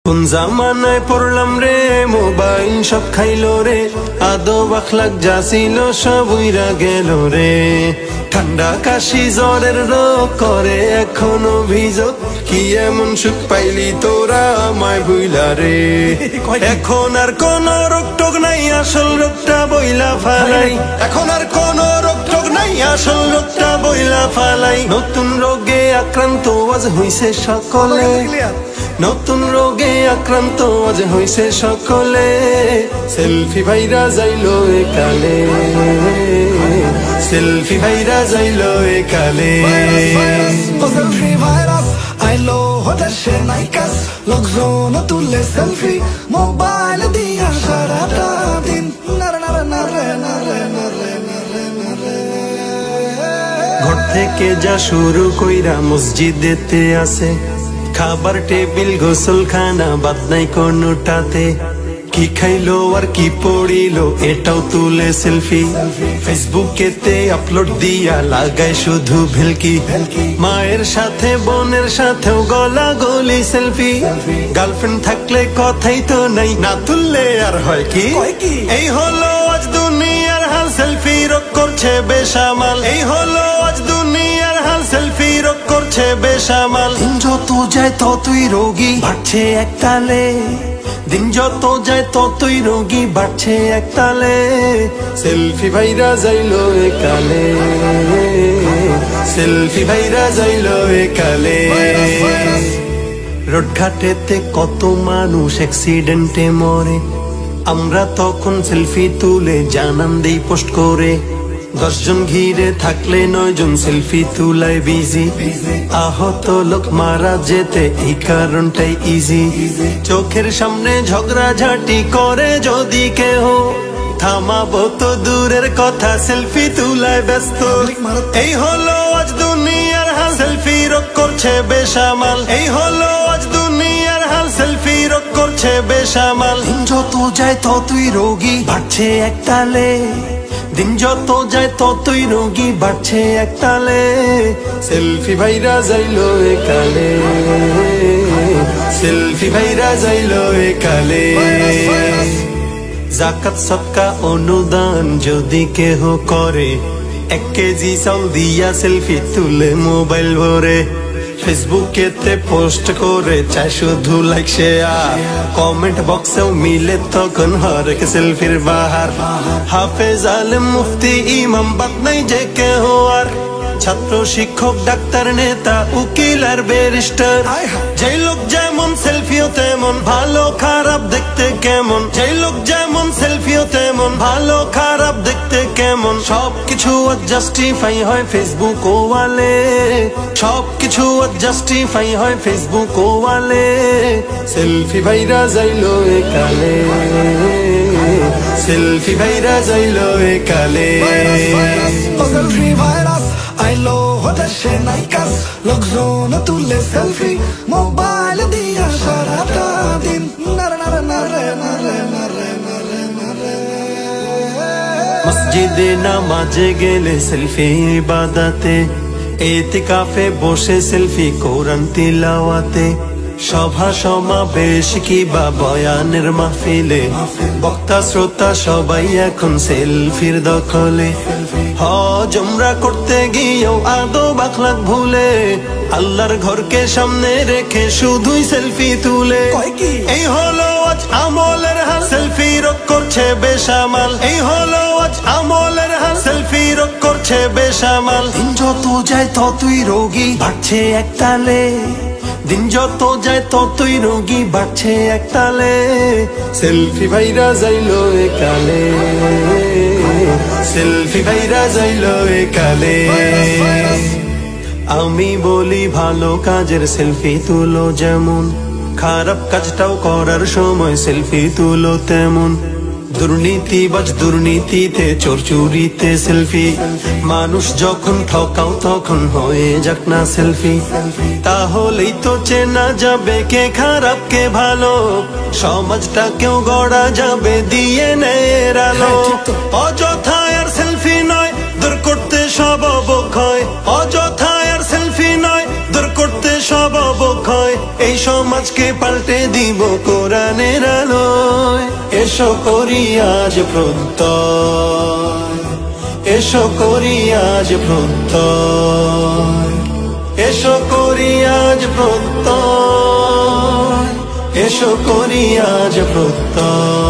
কোন জামানায় পড়লাম রে, মোবাইল সব খাইলো রে, আদব আখলাক যা ছিল সব উইরা গেল রে। ঠান্ডা কাশি জ্বরের রোগ করে এখন অভিযোগ, কি এমন সুখ পাইলি তোরা আমায় ভুইলা রে। এখন আর কোন রোগ টোগ নাই, আসল রোগটা বইলা ফালাই। এখন আর কোন রোগ টোগ নাই, আসল রোগটা বইলা ফালাই। নতুন রোগে আক্রান্ত আজ হইছে সকলে, নতুন রোগে আক্রান্ত আজ হইছে সকলে। সেলফি ভাইরা যাইলো একালে, সেলফি ভাইরা যাইলো একালে। সেলফি ভাইরাস আইলো হদেশে নাইকাস, লোকজন তুলে সেলফি মোবাইল দিয়া সারাটা দিন। ঘর থেকে যা শুরু কইরা মসজিদেতে আছে, খাবার টেবিল গোসলখানা বাদ নাই কোনটাতে। কি খাইলো আর কি পড়িলো এটাও তুলে সেলফি, ফেসবুকেতে আপলোড দিয়া লাগায় শুধু ভেলকি। মায়ের সাথে বোনের সাথেও গলা গলি সেলফি, গার্লফ্রেন্ড থাকলে কথাই তো নাই, না তুললে আর হয় কি। এই হলো আজ দুনিয়ার হাল, সেলফি রোগ করছে বেসামাল। এই হলো আজ দুনিয়ার হাল, সেলফি রোগ করছে বেসামাল। দিন যত যায় ততই রোগী বাড়ছে একতালে, দিন যত যায় ততই রোগী বাড়ছে একতালে। সেলফি ভাইরা যাইলো একালে, সেলফি ভাইরা যাইলো একালে। রোডঘাটেতে কত মানুষ অ্যাক্সিডেন্টে মরে, আমরা তখন সেলফি তুলে জানান দেই পোস্ট করে। 10 জন ঘিরে থাকলে 9 জন সেলফি তুলায় বিজি। আহত লোক মারা যেতে এই কারণটাই ইজি। চোখের সামনে ঝগড়াঝাটি করে যদি কেহ, থামাবো তো দূরের কথা, সেলফি তুলায় ব্যস্ত। এই হলো আজ দুনিয়ার হাল, সেলফি রোগ করছে বেসামাল। এই হলো আজ দুনিয়ার হাল, সেলফি রোগ করছে বেসামাল। দিন যত যায় ততই রোগী বাড়ছে একতালে, দিন যত যায় ততই রোগী বাড়ছে একতালে। সেলফি ভাইরা যাইলো একালে, সেলফি ভাইরা যাইলো একালে। যাকাত সদকা অনুদান যদি কেহ করে, 1 কেজি চাউল দিয়া সেলফি তুলে মোবাইল ভরে। ফেসবুকেতে পোস্ট করে চাই শুধু লাইক শেয়ার, কমেন্ট বক্সেও মিলে তখন হরেক সেলফির বাহার। হাফেজ আলেম মুফতি ইমাম বাদ নাই যে কেহ আর, ছাত্র শিক্ষক ডাক্তার নেতা উকিল আর ব্যারিস্টার। যে লোক যেমন সেলফিও তেমন, ভালো খারাপ দেখতে কেমন। যে লোক যেমন সেলফিও তেমন, ভালো খারাপ দেখতে কেমন। সবকিছু জাস্টিফাই হয় ফেসবুক ওয়ালে, সবকিছু জাস্টিফাই হয় ফেসবুক ওয়ালে। সেলফি ভাইরা যাইলো একালে, সেলফি ভাইরা যাইলো একালে। সেলফি ভাইরাস আইলো হদেশে নাইকাস, লোকজন তুলে সেলফি মোবাইল দিয়া সারাটা দিন। মসজিদে নামাজে গেলে সেলফি ইবাদতে, ইতিকাফে বসে সেলফি কোরআন তিলাওয়াতে। সভা সমাবেশ কিবা বয়ানের মাহফিলে, বক্তা শ্রোতা সবাই এখন সেলফির দখলে। হজ উমরা করতে গিয়েও আদব আখলাক ভুলে, আল্লাহর ঘরকে সামনে রেখে শুধুই সেলফি তুলে। এই হলো আজ আমলের হাল, সেলফি রোগ করছে বেসামাল। এই হলো আজ আমলের হাল, সেলফি রোগ করছে বেসামাল। দিন যত যায় ততই রোগী বাড়ছে একতালে, দিন যত যায় ততই রোগী বাড়ছে একতালে। সেলফি ভাইরা যাইলো একালে, সেলফি ভাইরা যাইলো একালে। আমি বলি ভালো কাজের সেলফি তুলো যেমন, খারাপ কাজটাও করার সময় সেলফি তুলো তেমন। দুর্নীতিবাজ দুর্নীতিতে, চোর চুরিতে সেলফি, মানুষ যখন ঠকাও তখন হয়ে যাক না সেলফি। তাহলেই তো চেনা যাবে কে খারাপ কে ভালো, সমাজটাকেও গড়া যাবে দিয়ে নের আলো। অযথা আর সেলফি নয়, দূর করতে সব অবক্ষয়। অযথা আর সেলফি নয়, দূর করতে সব অবক্ষয় এই সমাজকে পাল্টে দিব কোরআনের আলোয়। এসো করি আজ প্রত্যয়, এসো করি আজ প্রত্যয়, এসো করি আজ প্রত্যয়, এসো করি আজ প্রত্যয়।